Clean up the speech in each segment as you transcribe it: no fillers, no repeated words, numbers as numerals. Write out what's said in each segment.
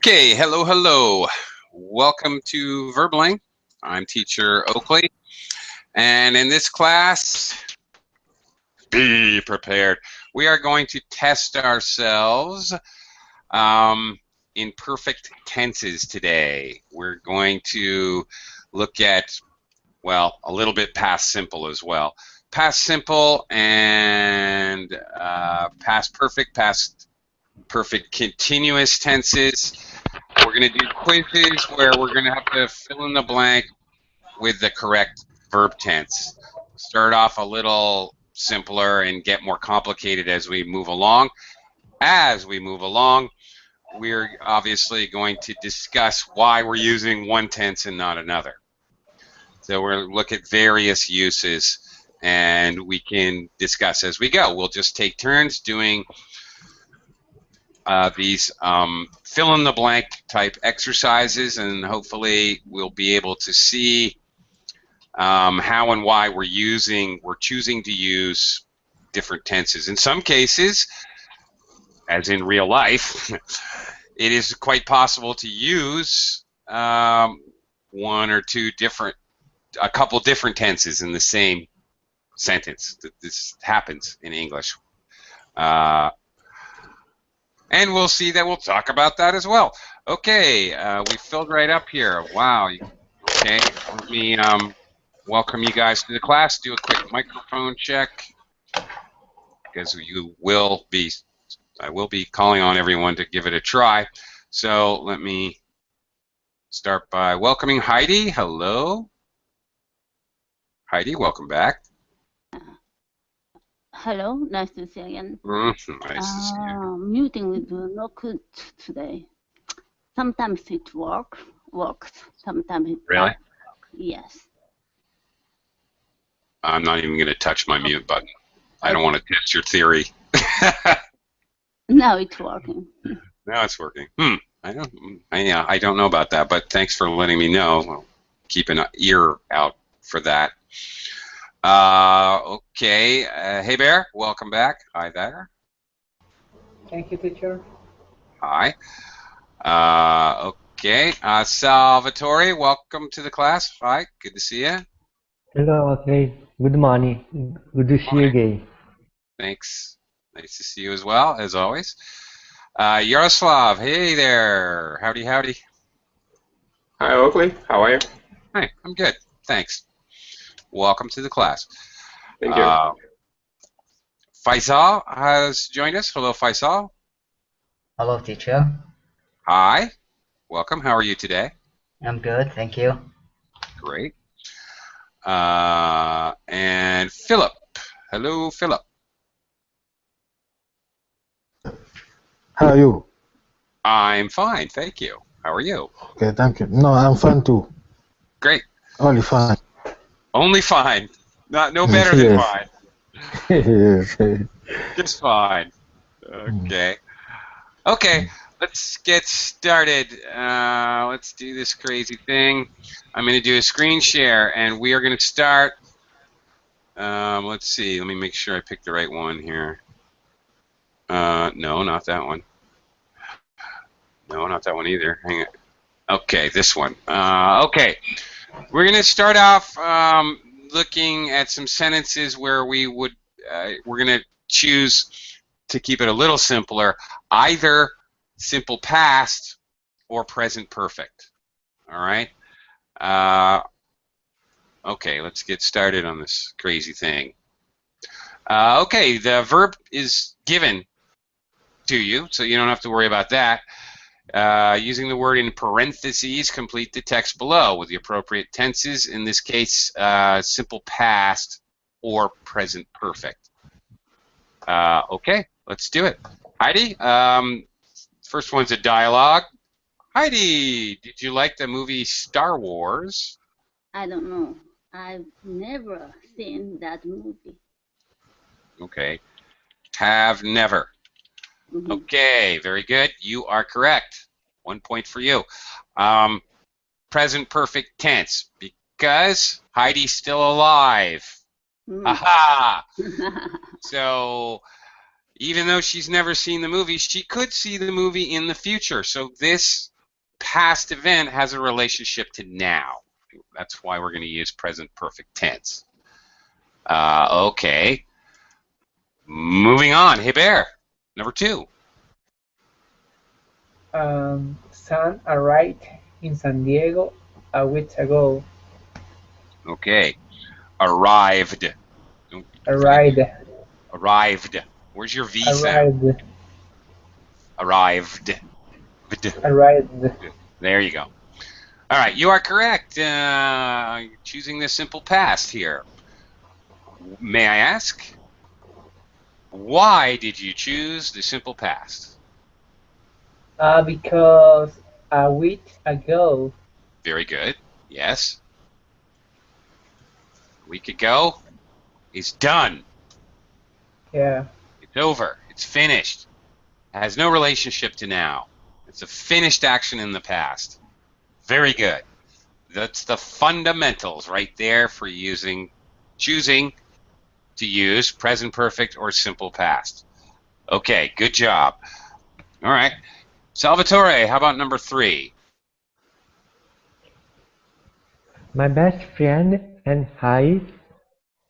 Okay, hello, hello. Welcome to Verbling. I'm teacher Oakley, and in this class, be prepared. We are going to test ourselves in perfect tenses today. We're going to look at, well, a little bit past simple as well. Past simple and past perfect continuous tenses. We're going to do quizzes where we're going to have to fill in the blank with the correct verb tense. Start off a little simpler and get more complicated as we move along. As we move along, we're obviously going to discuss why we're using one tense and not another. So we're going to look at various uses, and we can discuss as we go. We'll just take turns doing these fill-in-the-blank type exercises, and hopefully we'll be able to see how and why we're choosing to use different tenses. In some cases, as in real life, it is quite possible to use one or two a couple different tenses in the same sentence. This happens in English. And we'll see that we'll talk about that as well. Okay, we filled right up here. Wow. Okay, let me welcome you guys to the class. Do a quick microphone check because I will be calling on everyone to give it a try. So let me start by welcoming Heidi. Hello. Heidi, welcome back. Hello, nice to see you again. Nice to see you. Muting is not good today. Sometimes it works. Sometimes it Really? doesn't. Yes. I'm not even going to touch my mute button. I don't want to test your theory. Now it's working. Now it's working. I don't know about that, but thanks for letting me know. I'll keep an ear out for that. Okay. Hey, Bear. Welcome back. Hi there. Thank you, teacher. Hi. Okay. Salvatore, welcome to the class. Hi. Good to see you. Hello, okay. Good morning. Good to see you again. Thanks. Nice to see you as well, as always. Yaroslav, hey there. Howdy, howdy. Hi, Oakley. How are you? Hi, I'm good. Thanks. Welcome to the class. Thank you. Faisal has joined us. Hello, Faisal. Hello, teacher. Hi. Welcome. How are you today? I'm good, thank you. Great. And Philip. Hello, Philip. How are you? I'm fine, thank you. How are you? Okay, thank you. No, I'm fine too. Great. Only fine. Only fine. No better than fine. Yes. Just fine. Okay. Okay, let's get started. Let's do this crazy thing. I'm going to do a screen share, and we are going to start. Let's see. Let me make sure I pick the right one here. No, not that one. No, not that one either. Hang on. Okay, this one. Okay, we're going to start off looking at some sentences where we're going to choose to keep it a little simpler, either simple past or present perfect. All right? Okay, let's get started on this crazy thing. Okay, the verb is given to you, so you don't have to worry about that. Using the word in parentheses, complete the text below with the appropriate tenses. In this case, simple past or present perfect. Okay, let's do it. Heidi, first one's a dialogue. Heidi, did you like the movie Star Wars? I don't know. I've never seen that movie. Okay. Have never. Mm-hmm. Okay, very good. You are correct. 1 point for you. Present perfect tense, because Heidi's still alive. Aha! So, even though she's never seen the movie, she could see the movie in the future. So this past event has a relationship to now. That's why we're going to use present perfect tense. Okay. Moving on. Hey, Bear. Number 2. Sam arrived in San Diego a week ago. Okay. Arrived. Arrived. Arrived. Where's your V sound? Arrived. Arrived. Arrived. There you go. All right, you are correct. Choosing the simple past here. May I ask, why did you choose the simple past? Because a week ago. Very good. Yes. A week ago is done. Yeah. It's over. It's finished. It has no relationship to now. It's a finished action in the past. Very good. That's the fundamentals right there for choosing to use present perfect or simple past. Okay, good job. All right. Salvatore, how about number 3? My best friend and I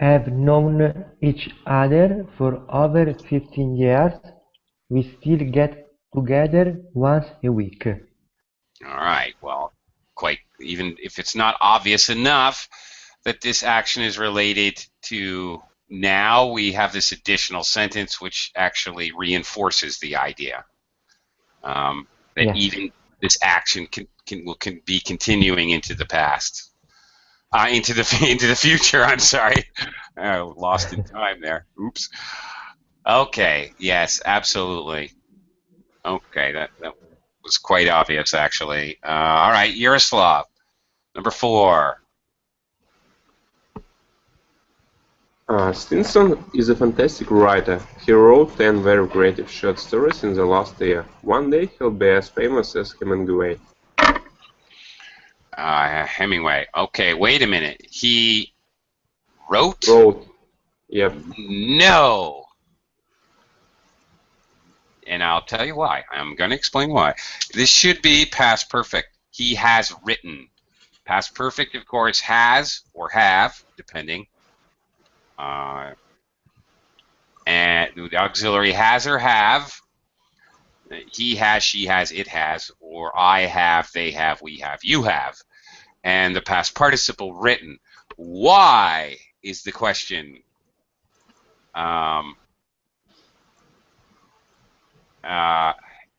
have known each other for over 15 years. We still get together once a week. All right. Well, even if it's not obvious enough that this action is related to now, we have this additional sentence which actually reinforces the idea that Yes. even this action can be continuing into the past, into the future. I'm sorry, I lost in time there. Oops. Okay. Yes, absolutely. Okay, that was quite obvious, actually. All right, Yaroslav, number 4. Stinson is a fantastic writer. He wrote 10 very creative short stories in the last year. One day he'll be as famous as Hemingway. Hemingway. Okay, wait a minute. He wrote? Yep. No. And I'll tell you why. I'm going to explain why. This should be past perfect. He has written. Past perfect, of course, has or have, depending. And the auxiliary has or have. He has, she has, it has, or I have, they have, we have, you have. And the past participle written. Why is the question?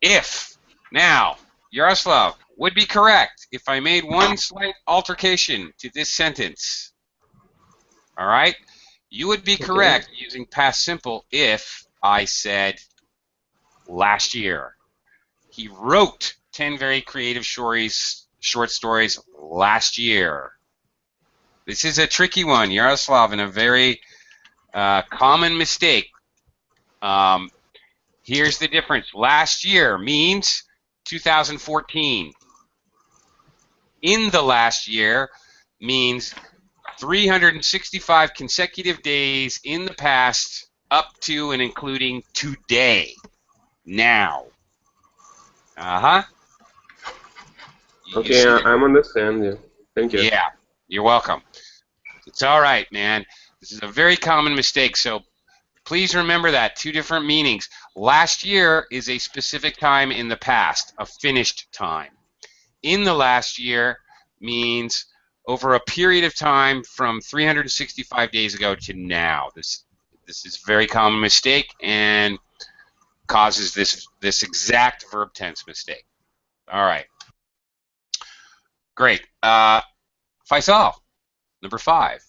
If. Now, Yaroslav would be correct if I made one slight altercation to this sentence. All right? You would be correct using past simple if I said last year. He wrote 10 very creative short stories last year. This is a tricky one, Yaroslav, and a very common mistake. Here's the difference. Last year means 2014. In the last year means 365 consecutive days in the past up to and including today. Now. Okay, I'm understand you. Thank you. Yeah, you're welcome. It's all right, man. This is a very common mistake, so please remember that. 2 different meanings. Last year is a specific time in the past, a finished time. In the last year means over a period of time from 365 days ago to now. This is a very common mistake and causes this exact verb tense mistake. All right. Great. Faisal, number 5.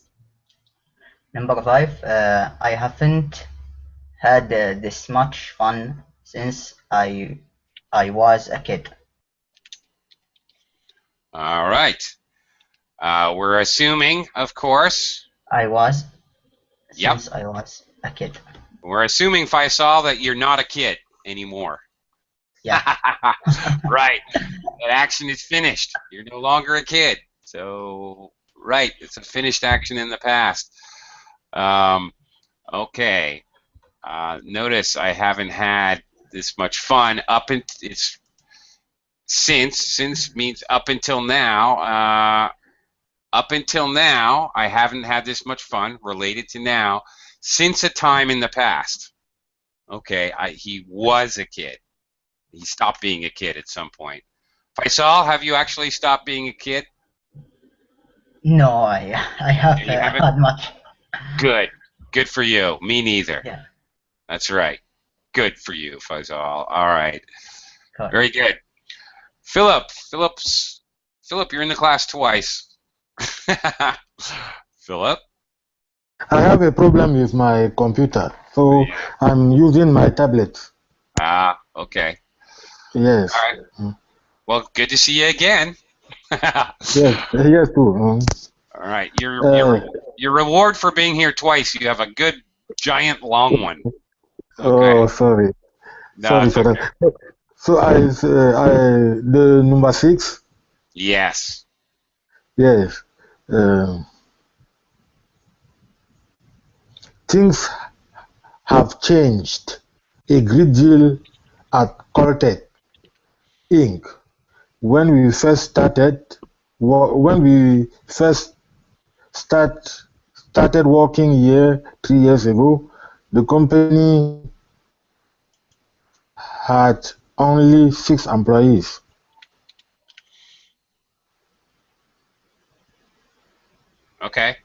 Number 5, I haven't had this much fun since I was a kid. All right. We're assuming, of course. I was. Yep. Since I was a kid. We're assuming, Faisal, that you're not a kid anymore. Yeah. Right. That action is finished. You're no longer a kid. So, right, it's a finished action in the past. Okay. Notice I haven't had this much fun. Since means up until now. Up until now, I haven't had this much fun. Related to now, since a time in the past. Okay, he was a kid. He stopped being a kid at some point. Faisal, have you actually stopped being a kid? No, I have You haven't? had much. Good. Good for you. Me neither. Yeah. That's right. Good for you, Faisal. All right. Correct. Very good. Philip, you're in the class twice. Philip? I have a problem with my computer, so I'm using my tablet. Ah, okay. Yes. All right. Well, good to see you again. Yes too. All right. Your reward for being here twice, you have a good, giant, long one. Okay. Oh, sorry. No, Sorry it's for okay. that. So the number 6. Yes. Yes. Things have changed a great deal at Caltech Inc. When we first started started working here 3 years ago, the company had only 6 employees. Okay.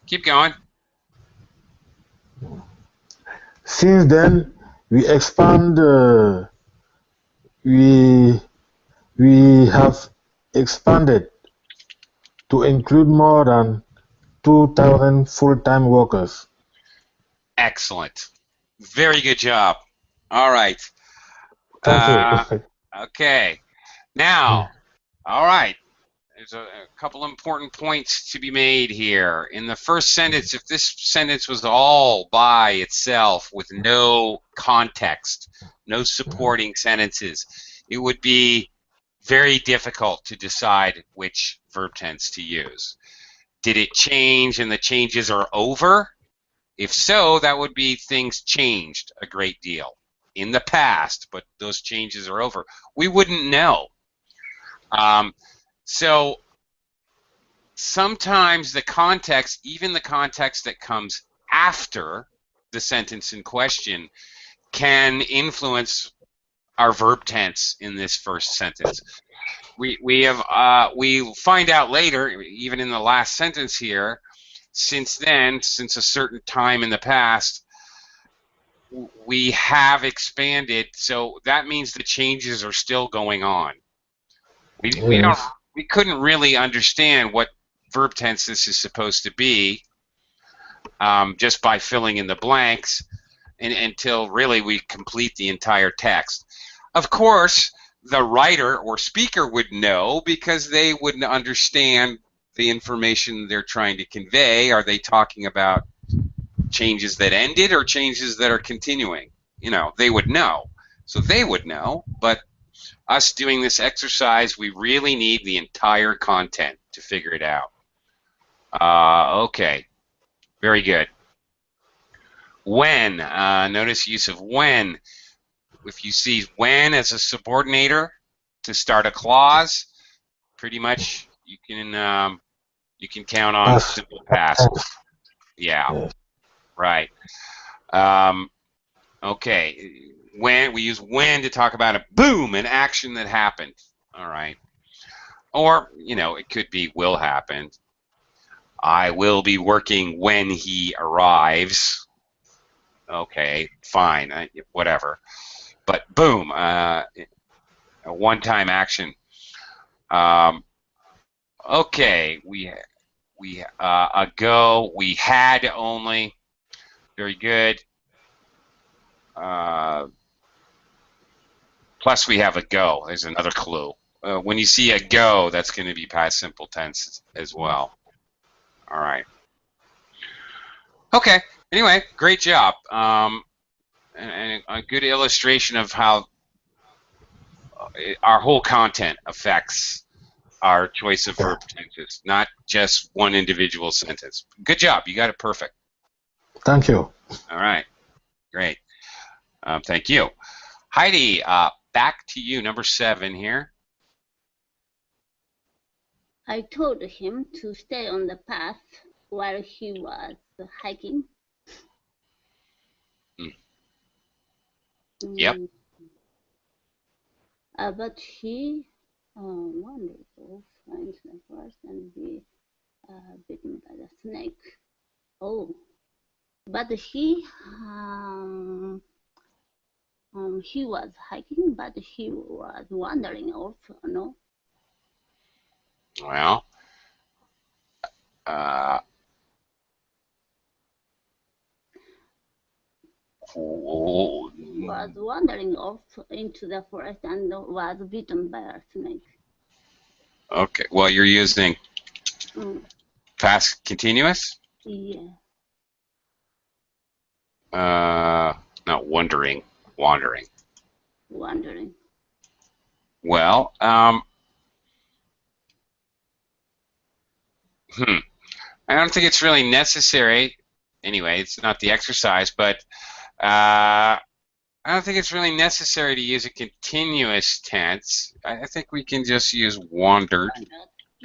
Keep going. Since then, we have expanded to include more than 2,000 full-time workers. Excellent. Very good job. All right. Thank you. Okay. Now, all right. There's a couple important points to be made here. In the first sentence, if this sentence was all by itself with no context, no supporting sentences, it would be very difficult to decide which verb tense to use. Did it change and the changes are over? If so, that would be things changed a great deal in the past, but those changes are over. We wouldn't know. So sometimes the context, even the context that comes after the sentence in question, can influence our verb tense in this first sentence. We find out later, even in the last sentence here, since a certain time in the past, we have expanded, so that means the changes are still going on. We couldn't really understand what verb tense this is supposed to be just by filling in the blanks until really we complete the entire text. Of course, the writer or speaker would know because they wouldn't understand the information they're trying to convey. Are they talking about changes that ended or changes that are continuing? You know, they would know. So they would know, but us doing this exercise, we really need the entire content to figure it out. Okay, very good. When, notice use of when. If you see when as a subordinator to start a clause, pretty much you can count on simple past. Yeah, right. Okay, when we use when to talk about a boom, an action that happened. All right, or you know it could be will happen. I will be working when he arrives. Okay, fine, whatever. But boom, a one-time action. Okay, ago we had only. Very good. Plus we have a go. There's another clue. When you see a go, that's going to be past simple tense as well. All right. Okay. Anyway, great job. And a good illustration of how our whole content affects our choice of verb tenses, not just one individual sentence. Good job. You got it perfect. Thank you. All right. Great. Thank you. Heidi, back to you, number 7 here. I told him to stay on the path while he was hiking. Yep. But he wandered off into the forest and be bitten by the snake. Oh, but he was hiking, but he was wandering off. No. Well, was wandering off into the forest and was bitten by a snake. okay. Well, you're using past continuous. Yeah. Not wandering. Wandering. Well, I don't think it's really necessary. Anyway, it's not the exercise, but I don't think it's really necessary to use a continuous tense. I think we can just use wandered.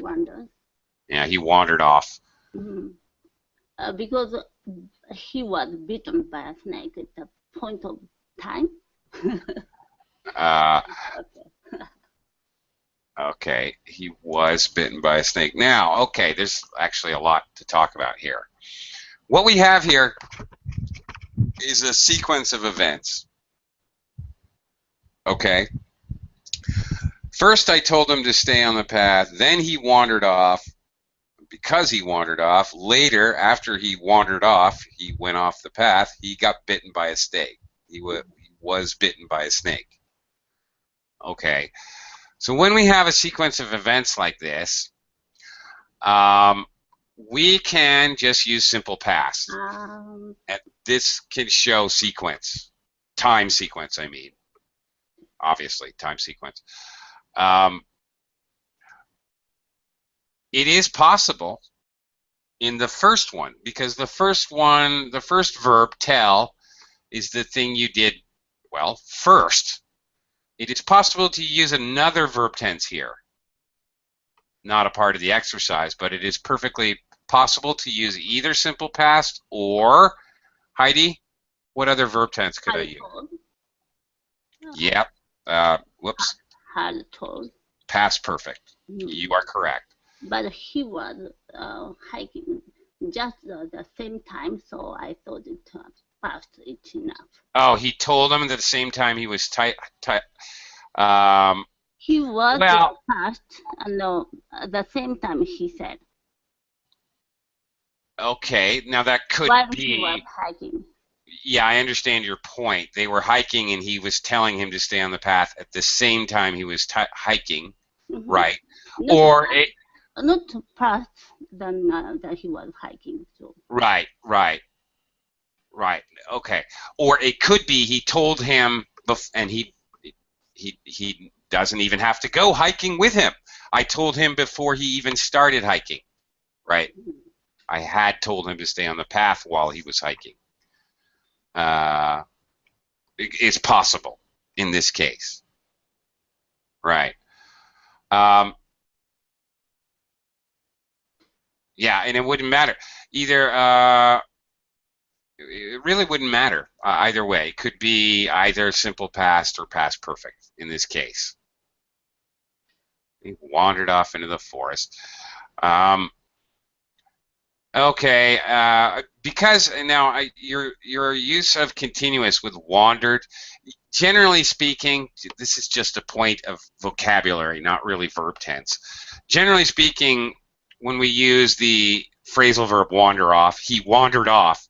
Wandered. Yeah, he wandered off. Because he was bitten by a snake at the point of time. Okay, he was bitten by a snake. Now, okay, there's actually a lot to talk about here. What we have here is a sequence of events. Okay. First, I told him to stay on the path. Then he wandered off. Because he wandered off, later, after he wandered off, he went off the path, he got bitten by a snake. He was bitten by a snake. Okay. So when we have a sequence of events like this, we can just use simple past. And this can show sequence. Time sequence, I mean. Obviously, time sequence. It is possible in the first one, because the first verb, tell, is the thing you did, well, first. It is possible to use another verb tense here. Not a part of the exercise, but it is perfectly possible to use either simple past or, Heidi, what other verb tense could I use? Yep. Whoops. Had told. Past perfect. You are correct. But he was hiking just the same time, so I thought it passed it enough. Oh, he told him at the same time he was he was past, and at the same time he said. Okay, now that could While be. He was hiking. Yeah, I understand your point. They were hiking, and he was telling him to stay on the path at the same time he was hiking, right? Not past than that he was hiking. So. Right. Okay. Or it could be he told him, and he doesn't even have to go hiking with him. I told him before he even started hiking, right? I had told him to stay on the path while he was hiking. It's possible in this case, right? Yeah, and it wouldn't matter either. It really wouldn't matter either way. It could be either simple past or past perfect in this case. He wandered off into the forest. Okay, because now your use of continuous with wandered, generally speaking, this is just a point of vocabulary, not really verb tense. Generally speaking, when we use the phrasal verb wander off, he wandered off,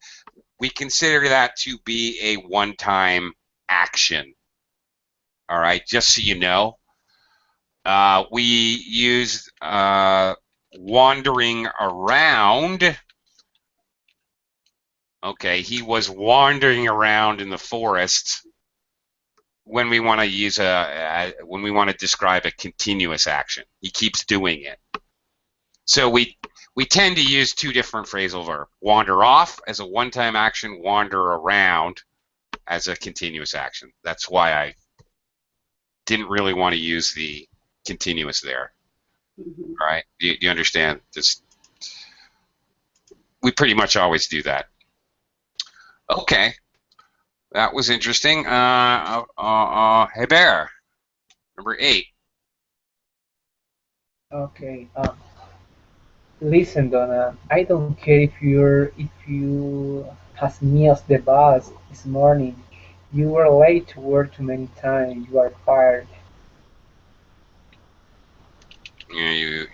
we consider that to be a one-time action. All right, just so you know. We use wandering around. Okay, he was wandering around in the forest when we want to use when we want to describe a continuous action. He keeps doing it. So we tend to use two different phrasal verbs. Wander off as a one-time action, wander around as a continuous action. That's why I didn't really want to use the continuous there. Mhm. All right? Do you understand? We pretty much always do that. Okay, that was interesting. Heber, number 8. Okay. Listen, Donna. I don't care if you has missed the bus this morning. You were late to work too many times. You are fired. You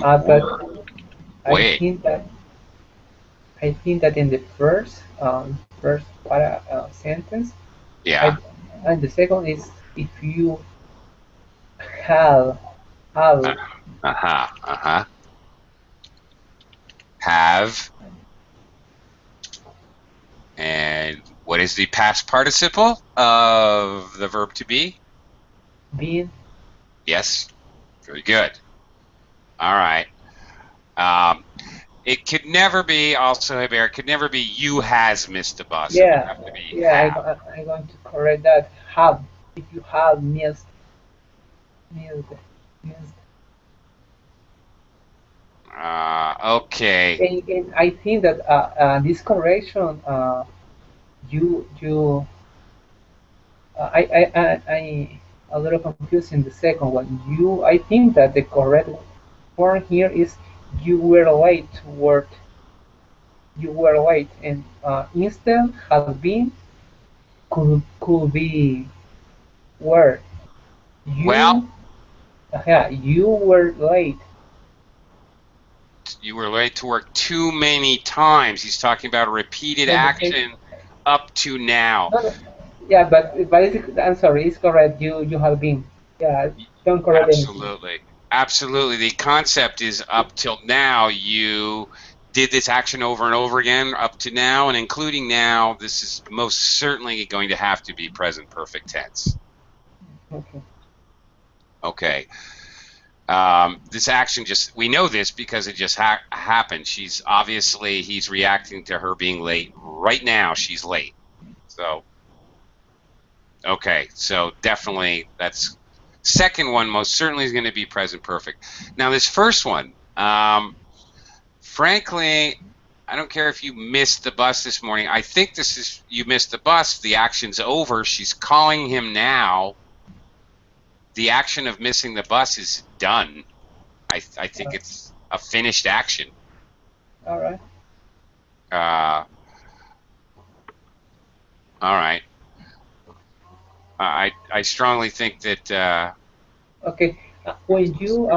But were. I Wait. think that I think that in the first sentence, Yeah. I and the second is if you have have Uh-huh. Have. And what is the past participle of the verb to be? been. Yes. Very good. All right. It could never be, also, Heber, it could never be you has missed a bus. It would Yeah, have to be yeah. have. I'm going to correct that. Have if you have missed, missed. Okay. And I think that this correction, you I a little confused in the second one. I think that the correct form here is you were late to work. You were late, and instead have been could be were. Well, You yeah, you were late. you were late to work too many times. He's talking about a repeated And the same, action up to now. no, no, yeah, but I'm sorry, it's correct. You have been. Yeah, don't correct anything. Absolutely. Absolutely. The concept is up till now, you did this action over and over again up to now, and including now, this is most certainly going to have to be present perfect tense. Okay. Okay. This action we know this because it just happened. He's reacting to her being late. Right now, she's late. So, okay. So definitely that's second one most certainly is going to be present perfect. Now this first one, frankly, I don't care if you missed the bus this morning. I think this is you missed the bus. The action's over. She's calling him now. The action of missing the bus is done. I think it's a finished action. All right. All right. I strongly think that. Okay. When you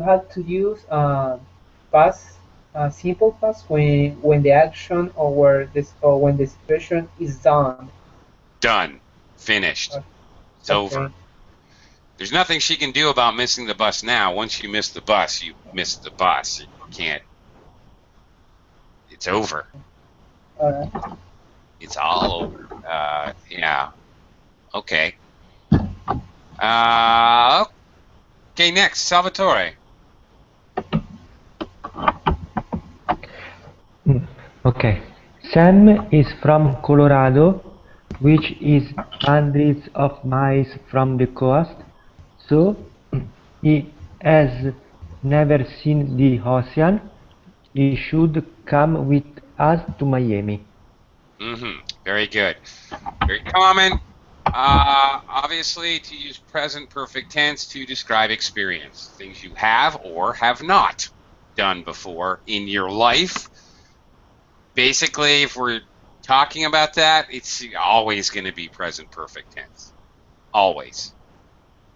have to use past simple past when the action or when the situation is done. Done. Finished. It's over. Okay. There's nothing she can do about missing the bus now. Once you miss the bus, you miss the bus. You can't. It's over. All right. It's all over. Yeah. Okay. Okay, next, Salvatore. Okay. Sam is from Colorado, which is hundreds of miles from the coast, so he has never seen the ocean. He should come with us to Miami. Very good. Very common. Obviously, to use present perfect tense to describe experience, things you have or have not done before in your life. Basically, if we're talking about that, it's always going to be present perfect tense. Always.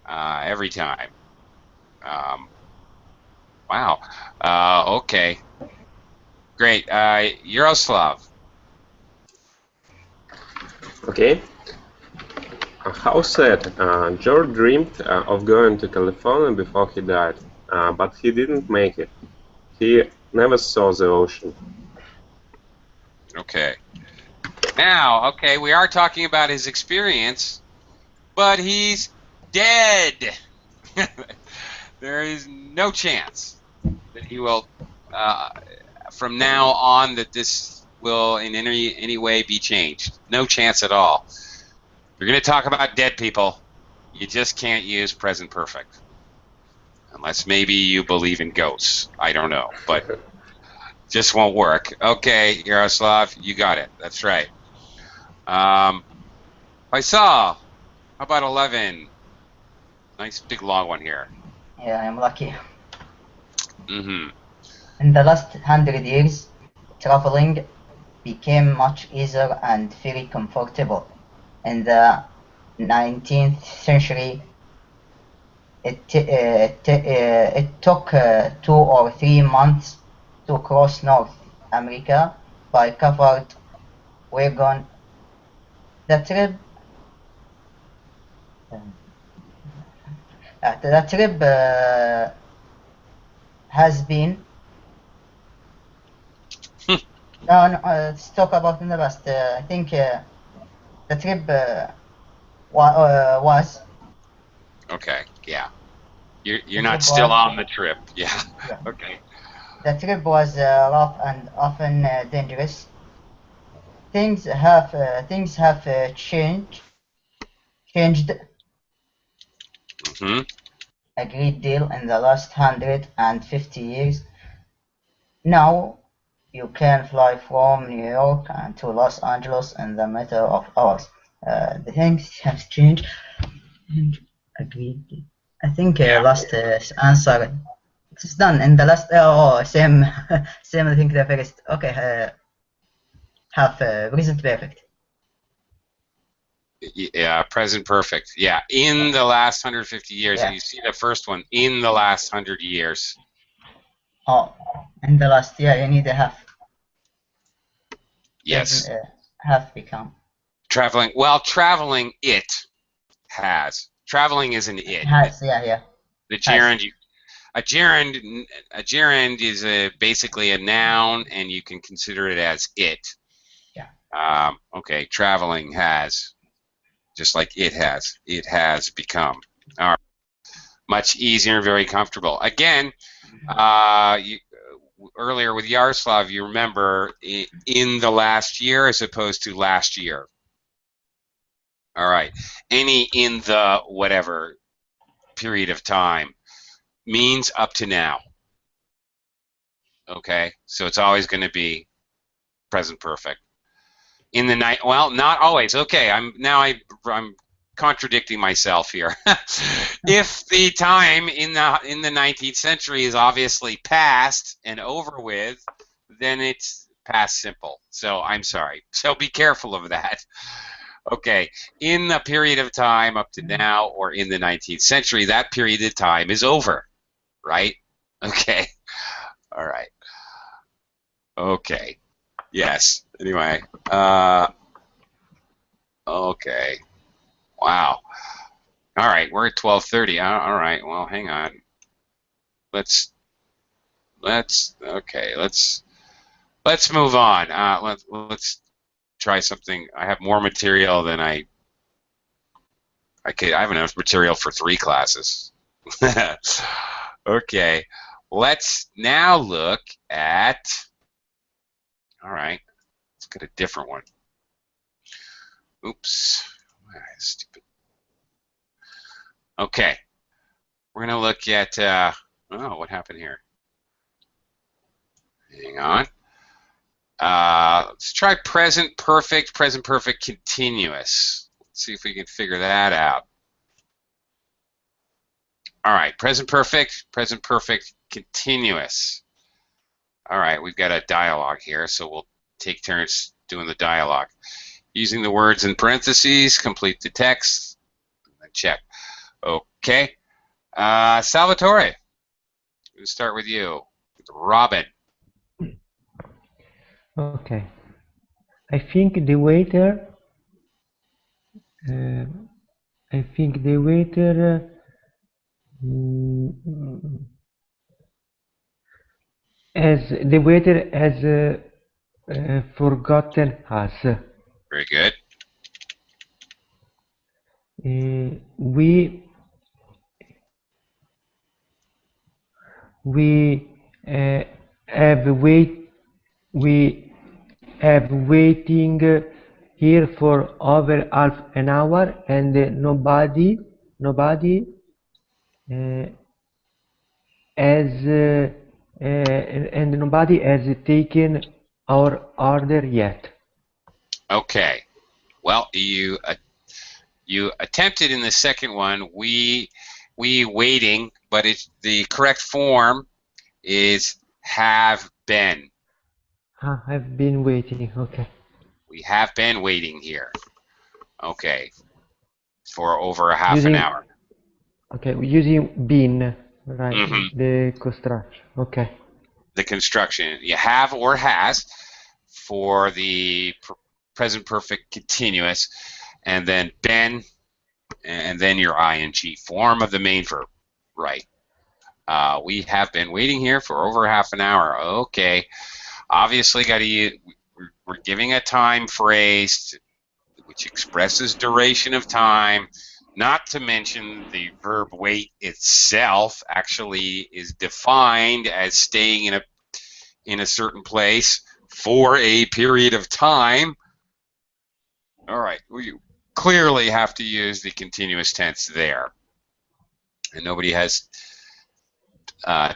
Every time. Wow. Okay. Great. Yaroslav. Okay. How sad. George dreamed of going to California before he died, but he didn't make it. He never saw the ocean. Okay. Now, okay, we are talking about his experience, but he's dead. There is no chance that he will, from now on, that this will in any way be changed. No chance at all. You're going to talk about dead people. You just can't use present perfect. Unless maybe you believe in ghosts. I don't know, but just won't work. Okay, Yaroslav, you got it. That's right. Faisal, how about 11? Nice big long one here. Yeah, I'm lucky. Mm-hmm. In the last 100 years, traveling became much easier and very comfortable. In the 19th century, it took 2 or 3 months to cross North America by covered wagon. The trip, has been. No, no, let's talk about in the past. I think the trip was. Okay, yeah. You're The not trip still was. on the trip. Yeah. Yeah. Okay. The trip was rough and often dangerous. Things have changed Mm-hmm. a great deal in the last 150 years. Now you can fly from New York to Los Angeles in the matter of hours. The things have changed. A great deal. I think Yeah. last answer. It's done in the last. Same, same. I think the first. Okay, half present perfect. Yeah, present perfect. Yeah, in the last 150 years. Yeah. And you see the first one, in the last 100 years. Oh, in the last year, you need a half. Yes. Half become. Traveling. Well, traveling, it has. Traveling is an it. Has, yeah. The Has. gerund, a gerund is basically a noun, and you can consider it as it. Yeah. Okay, traveling has, just like it has become. All right. Much easier and very comfortable. Again, earlier with Yaroslav, you remember in the last year as opposed to last year. All right. Any in the whatever period of time means up to now. Okay, so it's always going to be present perfect. In the night, well, not always. Okay, I'm contradicting myself here. If the time in the 19th century is obviously past and over with, then it's past simple. So I'm sorry. So be careful of that. Okay, in the period of time up to now or in the 19th century, that period of time is over, right? Okay. All right. Okay. Yes. Anyway. Okay. Wow. All right. We're at 12:30. All right. Well, hang on. Let's move on. Let's try something. I have more material than I have enough material for 3 classes. Okay. Let's now look at. All right. Let's get a different one. Oops. Stupid. Okay. We're going to look at. Oh, what happened here? Hang on. Let's try present perfect continuous. Let's see if we can figure that out. All right, present perfect continuous. All right, we've got a dialogue here, so we'll take turns doing the dialogue. Using the words in parentheses, complete the text, and check. Okay. Salvatore, we'll start with you. Robin. Okay. I think the waiter. I think the waiter. Has forgotten us. Very good. We have waiting here for over half an hour and nobody uh, nobody has taken our order yet. Okay. Well, you attempted in the second one. We waiting, but it's the correct form is have been. I've been waiting. Okay. We have been waiting here. Okay. For over a half an hour. Okay, using been, right? Mm-hmm. The construction. Okay. The construction. You have or has for the present perfect continuous, and then been, and then your ing form of the main verb. Right. We have been waiting here for over half an hour. Okay. Obviously, got to use. We're giving a time phrase which expresses duration of time. Not to mention the verb wait itself actually is defined as staying in a certain place for a period of time. All right, we clearly have to use the continuous tense there. And nobody has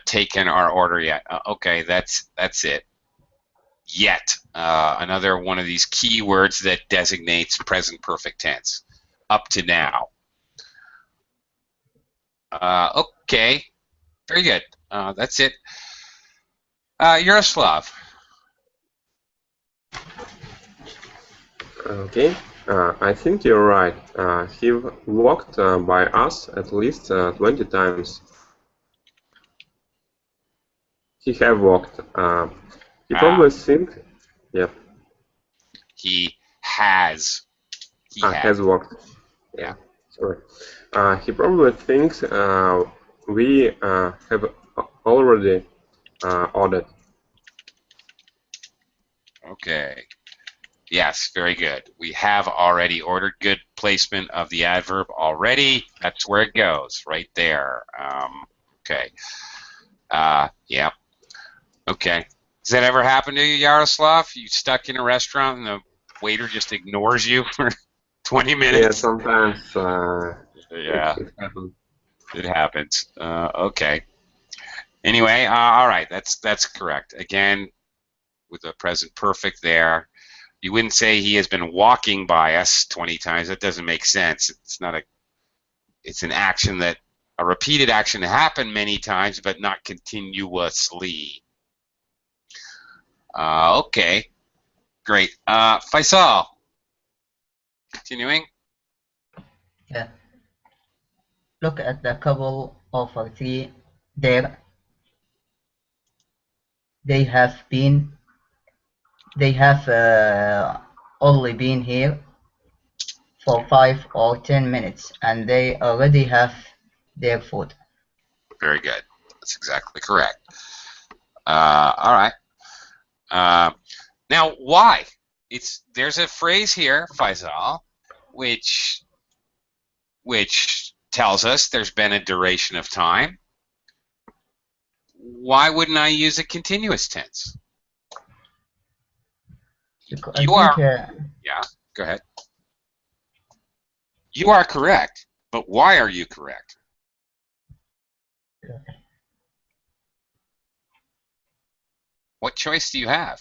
taken our order yet. Okay, that's it. Yet, another one of these key words that designates present perfect tense. Up to now. Okay, very good. That's it. Yaroslav. Okay, I think you're right. He walked by us at least 20 times. He have walked. He probably think, yep. He has. He has walked. Yeah. Sorry. He probably thinks we have already ordered. Okay. Yes, very good. We have already ordered. Good placement of the adverb already. That's where it goes, right there. Okay. Yeah. Okay. Does that ever happen to you, Yaroslav? You stuck in a restaurant and the waiter just ignores you for 20 minutes? Yeah, sometimes. Yeah. It happens. It happens. Okay. Anyway, all right. That's correct. Again, with the present perfect there. You wouldn't say he has been walking by us 20 times. That doesn't make sense. It's an action a repeated action that happened many times, but not continuously. Okay, great. Faisal, continuing. Yeah. Look at the couple of three there. They have only been here for 5 or 10 minutes, and they already have their food. Very good. That's exactly correct. All right. Now, why? There's a phrase here, Faisal, which tells us there's been a duration of time. Why wouldn't I use a continuous tense? Yeah, go ahead. You are correct, but why are you correct? What choice do you have?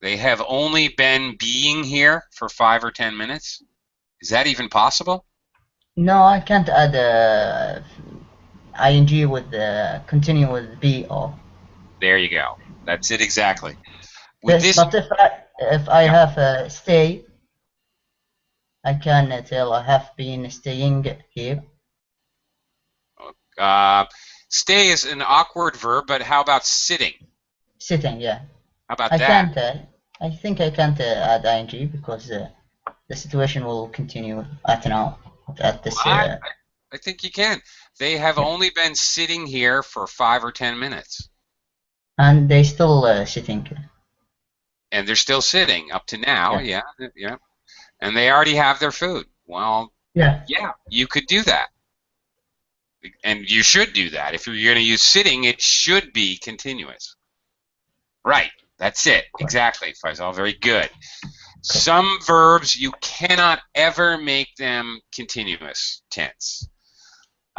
They have only been being here for 5 or 10 minutes? Is that even possible? No, I can't add ing with continue with be or. There you go. That's it exactly. But if I have a stay, I can tell I have been staying here. Stay is an awkward verb, but how about sitting? Sitting, yeah. How about that? I think I can't add ing because the situation will continue at this. I think you can. They have only been sitting here for 5 or 10 minutes. And they still sitting. And they're still sitting up to now, yeah. And they already have their food. Well, yeah, you could do that. And you should do that. If you're going to use sitting, it should be continuous. Right. That's it. Exactly, Faisal. Very good. Some verbs, you cannot ever make them continuous tense.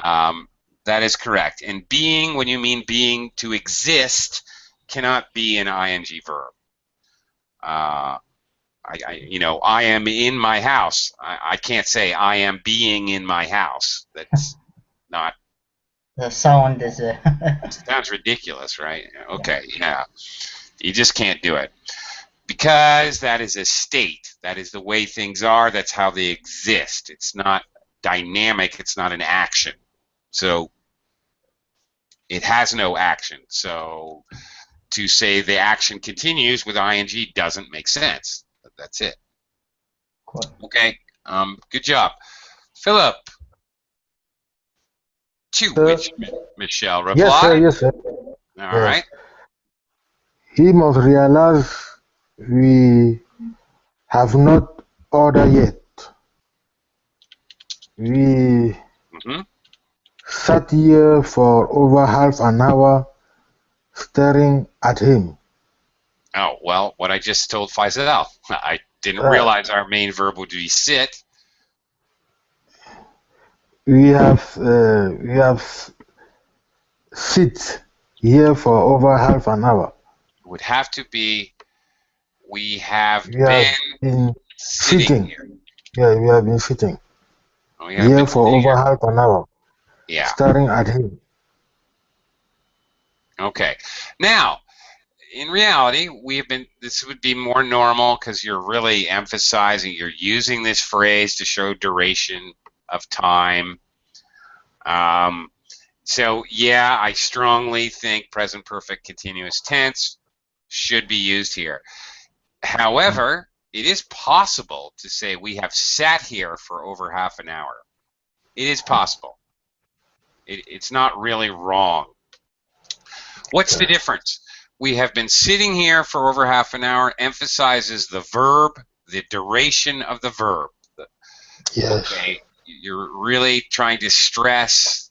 That is correct. And being, when you mean being, to exist, cannot be an ing verb. I am in my house. I can't say I am being in my house. That's not. The sound is. Sounds ridiculous, right? Okay, yeah. You just can't do it. Because that is a state. That is the way things are. That's how they exist. It's not dynamic. It's not an action. So it has no action. So to say the action continues with ing doesn't make sense. That's it. Cool. Okay. Good job, Philip. To which Michelle replied. Yes, sir. Yes, sir. All Yes. right. He must realize we have not ordered yet. We sat here for over half an hour staring at him. Oh, well, what I just told Faisal. I didn't realize our main verb would be sit. We have sit here for over half an hour. It would have to be we have been sitting here. Yeah, we have been sitting We have here been for over half an hour. Yeah. Staring at him. Okay. Now, in reality, this would be more normal because you're really emphasizing, you're using this phrase to show duration of time. So, yeah, I strongly think present perfect continuous tense should be used here. However, it is possible to say we have sat here for over half an hour. It is possible. It's not really wrong. What's the difference? We have been sitting here for over half an hour emphasizes the verb, the duration of the verb. Yes. Okay, you're really trying to stress,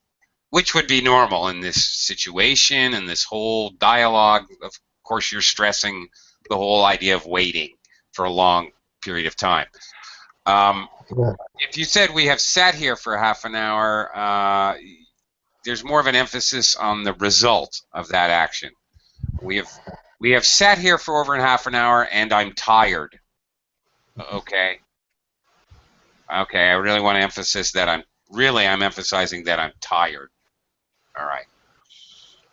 which would be normal in this situation and this whole dialogue. Of course, you're stressing the whole idea of waiting for a long period of time. If you said we have sat here for half an hour, there's more of an emphasis on the result of that action. We have sat here for over half an hour, and I'm tired. Okay. Okay, I really want to emphasize that I'm emphasizing that I'm tired. All right.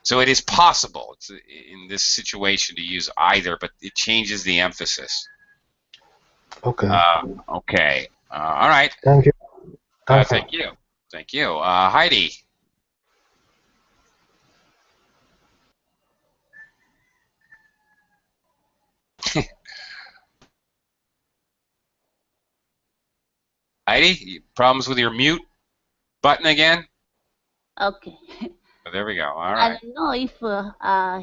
So it is possible in this situation to use either, but it changes the emphasis. Okay. Okay. All right. Thank you. Thank you. Thank you. Heidi. Heidi, problems with your mute button again? Okay. Oh, there we go. All right. I don't know if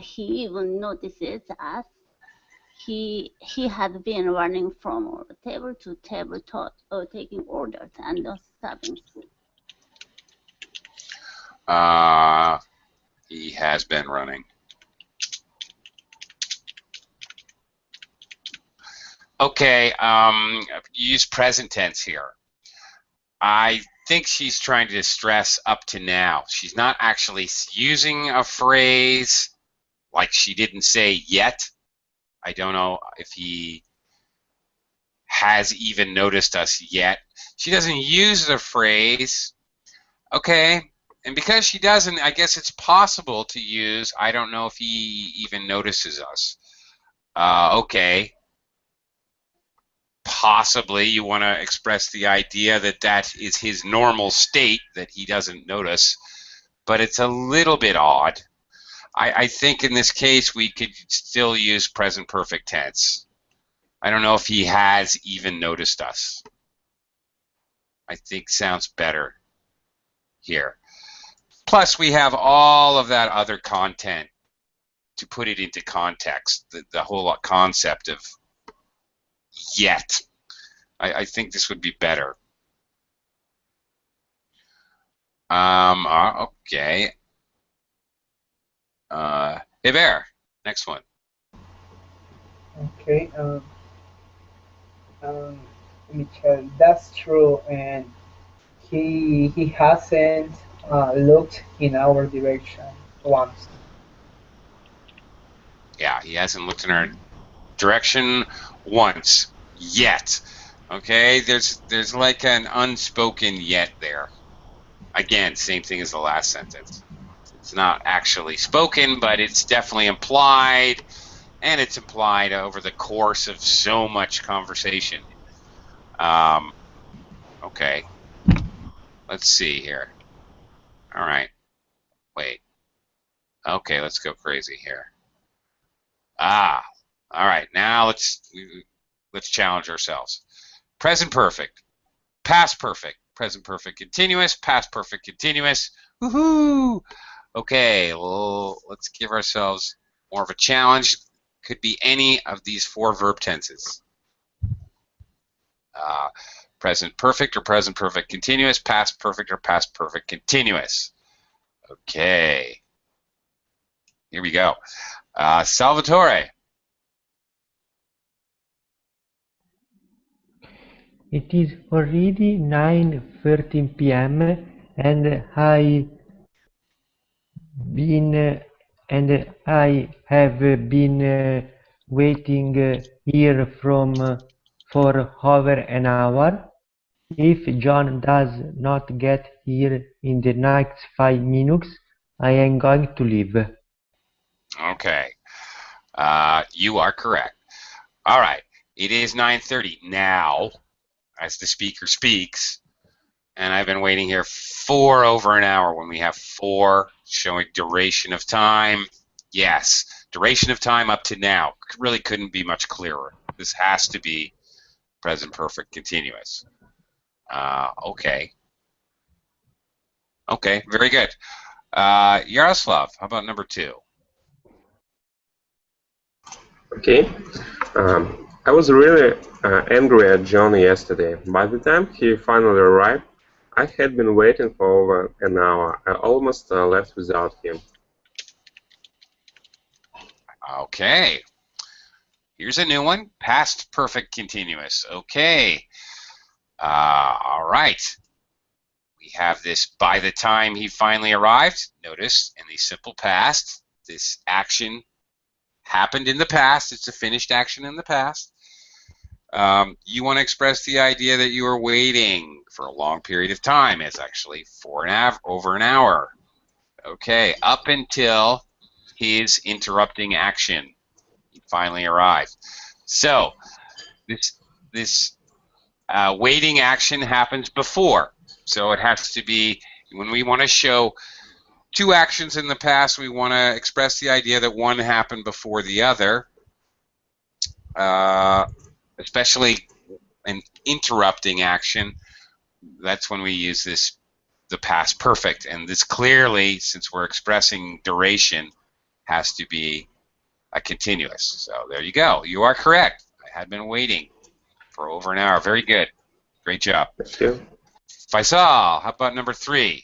he even notices us. He had been running from table to table, taking orders and serving food. He has been running. Okay, use present tense here. I think she's trying to stress up to now. She's not actually using a phrase like she didn't say yet. I don't know if he has even noticed us yet. She doesn't use the phrase. Okay, and because she doesn't, I guess it's possible to use, I don't know if he even notices us. Okay. Possibly you want to express the idea that that is his normal state, that he doesn't notice, but it's a little bit odd. I think in this case we could still use present perfect tense. I don't know if he has even noticed us. I think sounds better here. Plus we have all of that other content to put it into context, the whole concept of yet. I think this would be better. Okay. Hey Bear, next one. Okay. Um, Michelle, that's true, and he hasn't looked in our direction once. Yeah, he hasn't looked in our direction once yet. Okay, there's like an unspoken yet there. Again, same thing as the last sentence. It's not actually spoken, but it's definitely implied, and it's implied over the course of so much conversation. Okay, let's see here. All right, wait. Okay, let's go crazy here. All right. Now let's challenge ourselves. Present perfect, past perfect, present perfect continuous, past perfect continuous. Woohoo! Okay, well, let's give ourselves more of a challenge. Could be any of these 4 verb tenses. Present perfect or present perfect continuous, past perfect or past perfect continuous. Okay, here we go. Salvatore. It is already 9:13 p.m. and I have been waiting here for over an hour. If John does not get here in the next 5 minutes, I am going to leave. Okay, you are correct. All right, it is 9:30 now, as the speaker speaks, and I've been waiting here for over an hour when we have 4 showing duration of time. Yes, duration of time up to now. Really couldn't be much clearer. This has to be present perfect continuous. Okay. Okay, very good. Yaroslav, how about number 2? Okay. I was really angry at John yesterday. By the time he finally arrived, I had been waiting for over an hour. I almost left without him. Okay. Here's a new one. Past perfect continuous. Okay. All right. We have this by the time he finally arrived. Notice in the simple past, this action happened in the past. It's a finished action in the past. You want to express the idea that you were waiting for a long period of time. It's actually over an hour. Okay, up until his interrupting action. He finally arrived. So this waiting action happens before. So it has to be, when we want to show 2 actions in the past, we want to express the idea that one happened before the other, especially an interrupting action. That's when we use the past perfect. And this clearly, since we're expressing duration, has to be a continuous. So there you go. You are correct. I had been waiting for over an hour. Very good. Great job. Thank you. Faisal, how about number 3?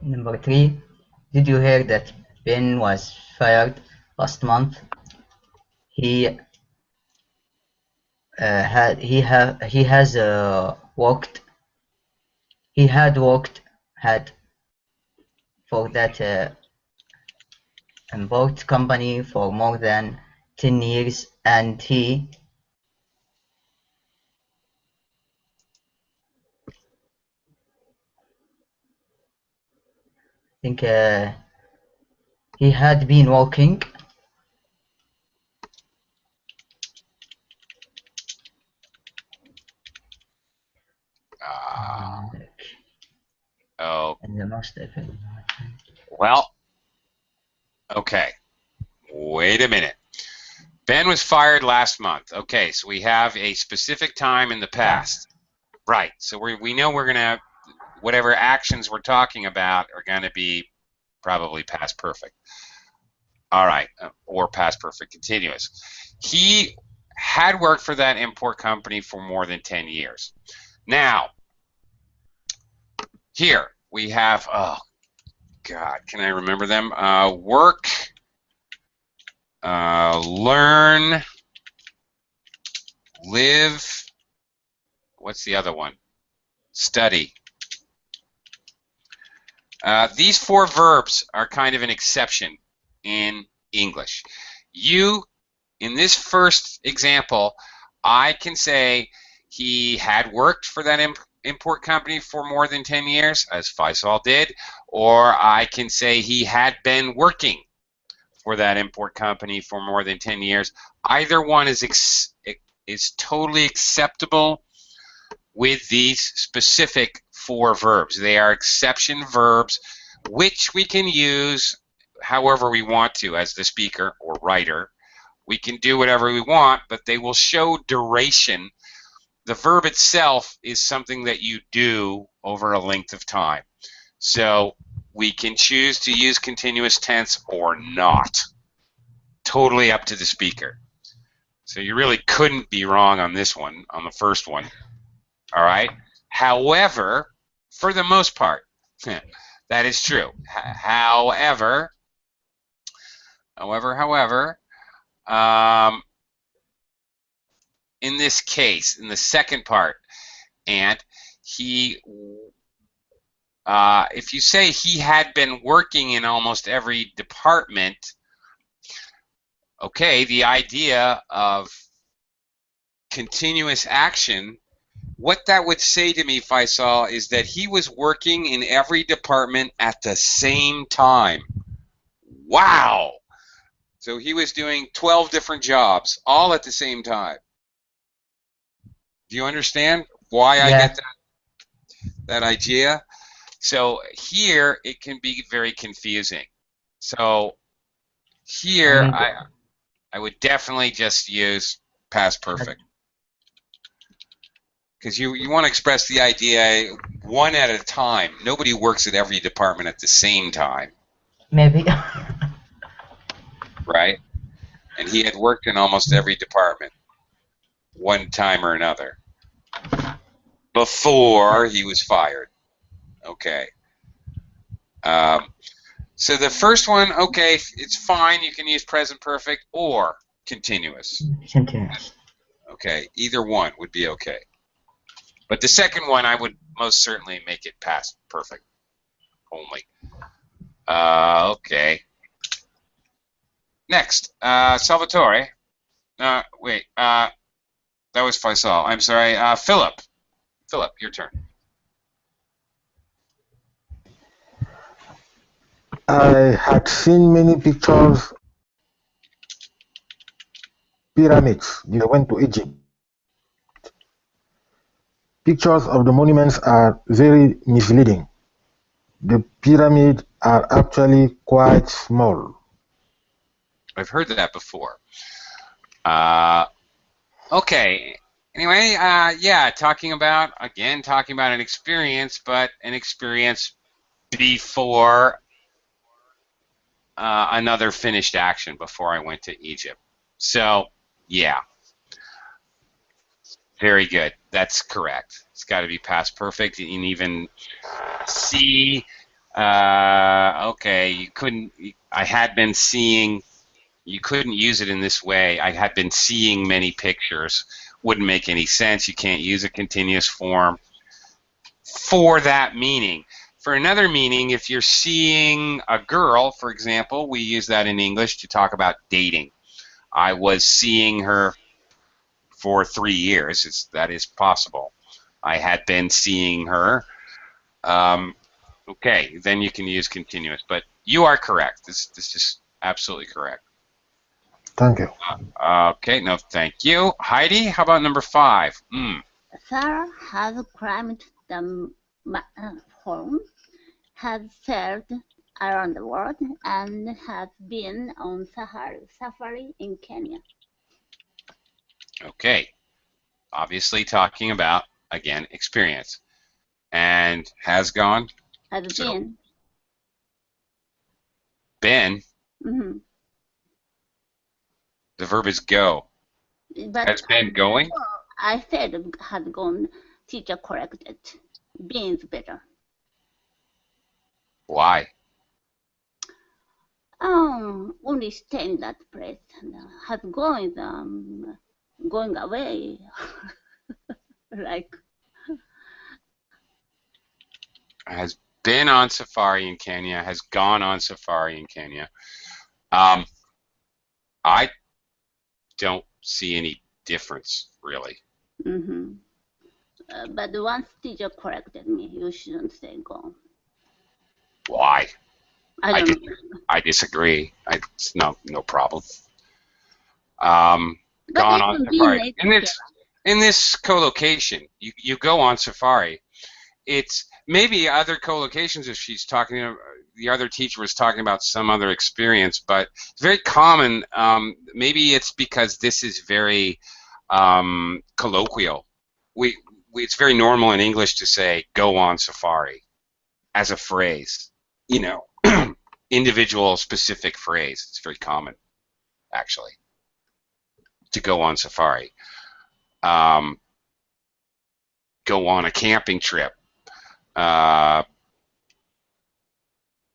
Number 3, did you hear that Ben was fired last month? He had worked for that import company for more than 10 years, and he think he had been working Oh, in the most effective. well, okay. Wait a minute. Ben was fired last month. Okay, so we have a specific time in the past. Right, so we know we're going to, whatever actions we're talking about are going to be probably past perfect. All right, or past perfect continuous. He had worked for that import company for more than 10 years. Now, here we have, oh, God, can I remember them? Work learn, live, what's the other one? Study. These four verbs are kind of an exception in English. In this first example, I can say he had worked for that import company for more than 10 years, as Faisal did, or I can say he had been working for that import company for more than 10 years. Either one is totally acceptable with these specific four verbs. They are exception verbs which we can use however we want to as the speaker or writer. We can do whatever we want, but they will show duration. The verb itself is something that you do over a length of time. So we can choose to use continuous tense or not. Totally up to the speaker. So you really couldn't be wrong on this one, on the first one. All right? However, for the most part, that is true. However, in this case, in the second part, and if you say he had been working in almost every department, okay, the idea of continuous action, what that would say to me, Faisal, is that he was working in every department at the same time. Wow! So he was doing 12 different jobs, all at the same time. Do you understand why I get that idea? So here it can be very confusing. So here I would definitely just use past perfect. Because you want to express the idea one at a time. Nobody works at every department at the same time. Maybe. Right? And he had worked in almost every department one time or another before he was fired. Okay. So the first one, okay, it's fine. You can use present perfect or continuous. Continuous. Okay, either one would be okay. But the second one, I would most certainly make it past perfect only. Okay. Next, Salvatore. Wait, that was Faisal. I'm sorry. Philip. Philip, your turn. I had seen many pictures pyramids when I went to Egypt. Pictures of the monuments are very misleading. The pyramids are actually quite small. I've heard that before. Okay. Anyway, yeah, talking about an experience, but an experience before another finished action before I went to Egypt. So, yeah. Very good. That's correct. It's got to be past perfect. You can even see, okay, I had been seeing, you couldn't use it in this way. I had been seeing many pictures. Wouldn't make any sense. You can't use a continuous form for that meaning. For another meaning, if you're seeing a girl, for example, we use that in English to talk about dating. I was seeing her for 3 years. That is possible. I had been seeing her. Okay, then you can use continuous. But you are correct. This is absolutely correct. Thank you. Okay, no, thank you. Heidi, how about number 5? Sarah has climbed the home, has sailed around the world, and has been on safari in Kenya. Okay, obviously talking about, again, experience. And has gone? Has been. Been? Mm-hmm. The verb is go. But has been going? I said has gone. Teacher corrected. Been is better. Why? Only stay in that place and has going away. Like, Has been on safari in Kenya, has gone on safari in Kenya. I don't see any difference, really. but once teacher corrected me, you shouldn't say go. Why? I don't know. I disagree. It's no problem. But Gone it on can be safari. nature. In this co-location, you go on safari. It's maybe other co-locations if she's talking to, the other teacher was talking about some other experience, but it's very common. Maybe it's because this is very colloquial. It's very normal in English to say go on safari as a phrase, you know, individual specific phrase. It's very common, actually, to go on safari. Go on a camping trip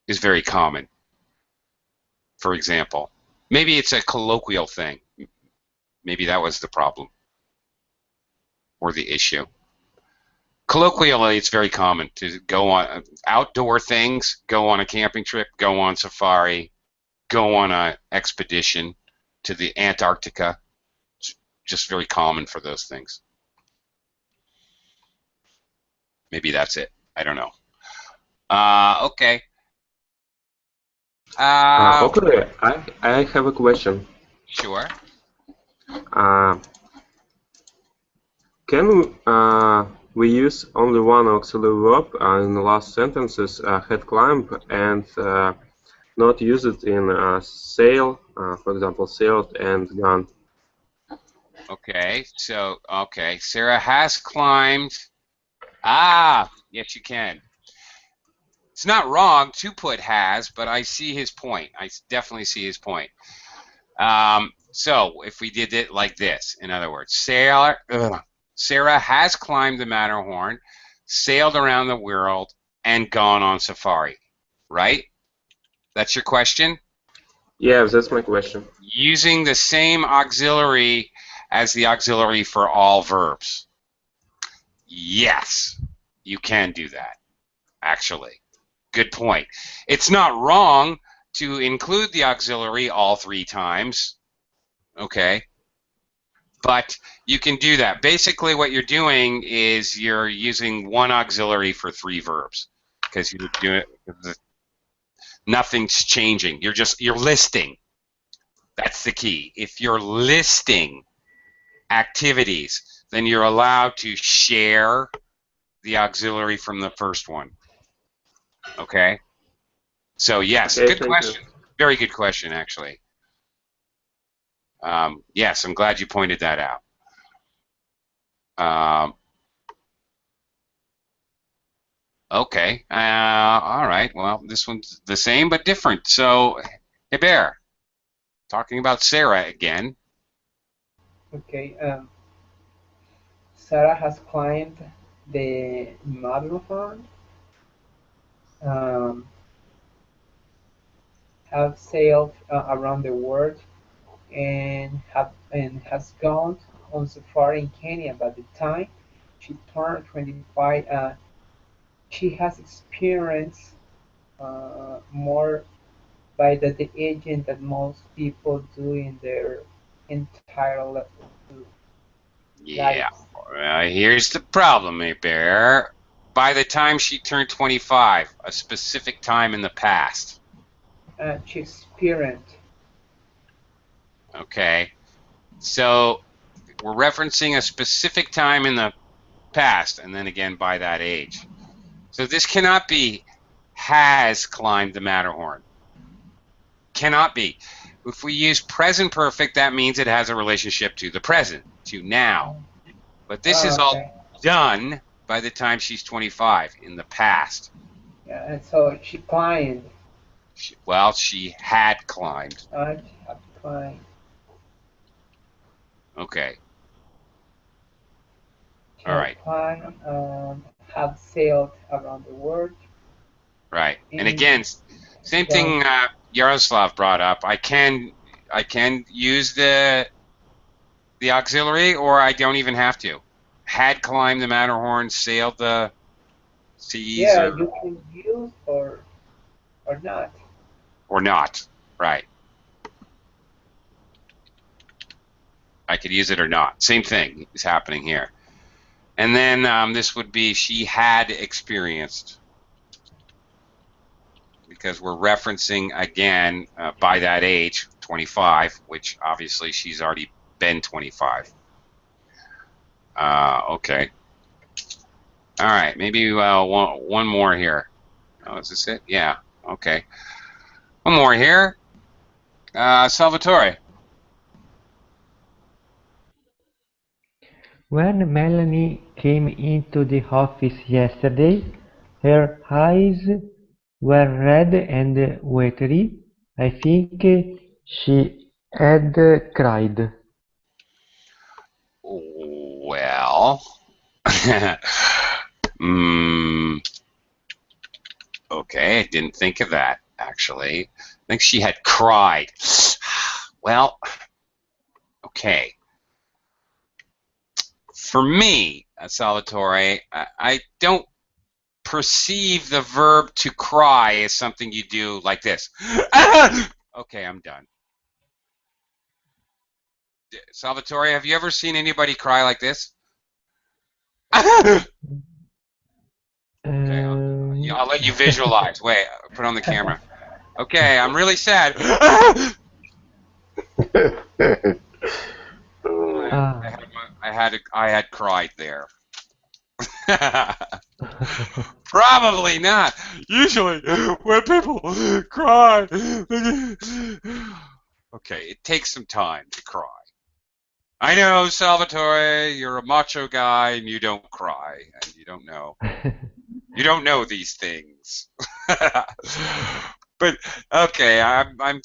is very common. For example, maybe it's a colloquial thing. Maybe that was the problem or the issue. Colloquially, it's very common to go on outdoor things, go on a camping trip, go on safari, go on an expedition to the Antarctica. It's just very common for those things. Maybe that's it. I don't know. Okay. Okay, I have a question. Sure. Can we use only one auxiliary verb in the last sentences, had climbed, and not use it in sail, for example, sailed and gone? Okay. So, Sarah has climbed. Yes, you can. It's not wrong to put has, but I see his point. I definitely see his point. So if we did it like this, in other words, Sarah has climbed the Matterhorn, sailed around the world, and gone on safari. Right? That's your question? Yeah, that's my question. Using the same auxiliary as the auxiliary for all verbs. Yes, you can do that, actually. Good point. It's not wrong to include the auxiliary all 3 times, okay? But you can do that. Basically, what you're doing is you're using one auxiliary for 3 verbs because you're doing nothing's changing. You're listing. That's the key. If you're listing activities, then you're allowed to share the auxiliary from the first one. Okay? So yes, Okay, good question. Very good question, actually. Yes, I'm glad you pointed that out. Okay. All right. Well, this one's the same but different. So, hey, Bear, talking about Sarah again. Okay. Sarah has climbed the Matterhorn. Have sailed around the world and has gone on safari in Kenya. By the time she turned 25, she has experienced more by the aging that most people do in their entire life. Yeah. Here's the problem, hey, Bear. By the time she turned 25, a specific time in the past. She experienced. Okay. So we're referencing a specific time in the past, and then again by that age. So this cannot be has climbed the Matterhorn. Cannot be. If we use present perfect, that means it has a relationship to the present, to now. But this is all done by the time she's 25, in the past. Yeah, and so she climbed. Well, she had climbed. She had climbed. Okay. She All right. climbed, have sailed around the world. Right. And again, same thing Yaroslav brought up. I can use the auxiliary, or I don't even have to. Had climbed the Matterhorn, sailed the seas, Yeah, or you can use or not. not. Right. I could use it or not. Same thing is happening here. And then this would be she had experienced, because we're referencing again by that age, 25, which obviously she's already been 25. Okay. All right, maybe one more here. Oh, is this it? Yeah. Okay. One more here. Salvatore. When Melanie came into the office yesterday, her eyes were red and watery. I think she had cried. Well, okay, I didn't think of that, actually. I think she had cried. Well, okay. For me, Salvatore, I don't perceive the verb to cry as something you do like this. Okay, I'm done. Salvatore, have you ever seen anybody cry like this? Okay, I'll let you visualize. Wait, put on the camera. Okay, I'm really sad. I had cried there. Probably not. Usually, when people cry, okay, it takes some time to cry. I know, Salvatore, you're a macho guy and you don't cry, and you don't know. You don't know these things. But okay, I'm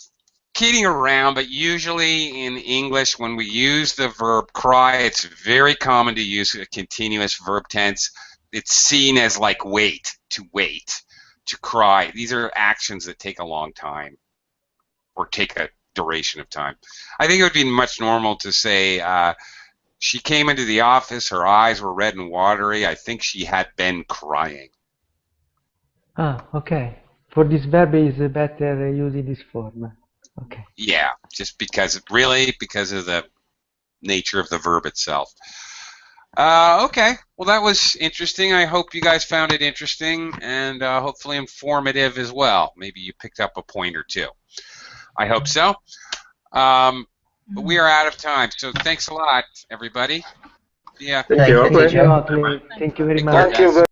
kidding around, but usually in English, when we use the verb cry, it's very common to use a continuous verb tense. It's seen as like wait, to cry. These are actions that take a long time or take a duration of time. I think it would be much normal to say, she came into the office, her eyes were red and watery. I think she had been crying. Okay. For this verb is better using this form. Okay. Yeah, just because of the nature of the verb itself. Okay, well that was interesting. I hope you guys found it interesting and hopefully informative as well. Maybe you picked up a point or two. I hope so. But we are out of time, so thanks a lot, everybody. Yeah. Thank you, Thank you, Oakley. teacher. Thank you very Take care, much. guys.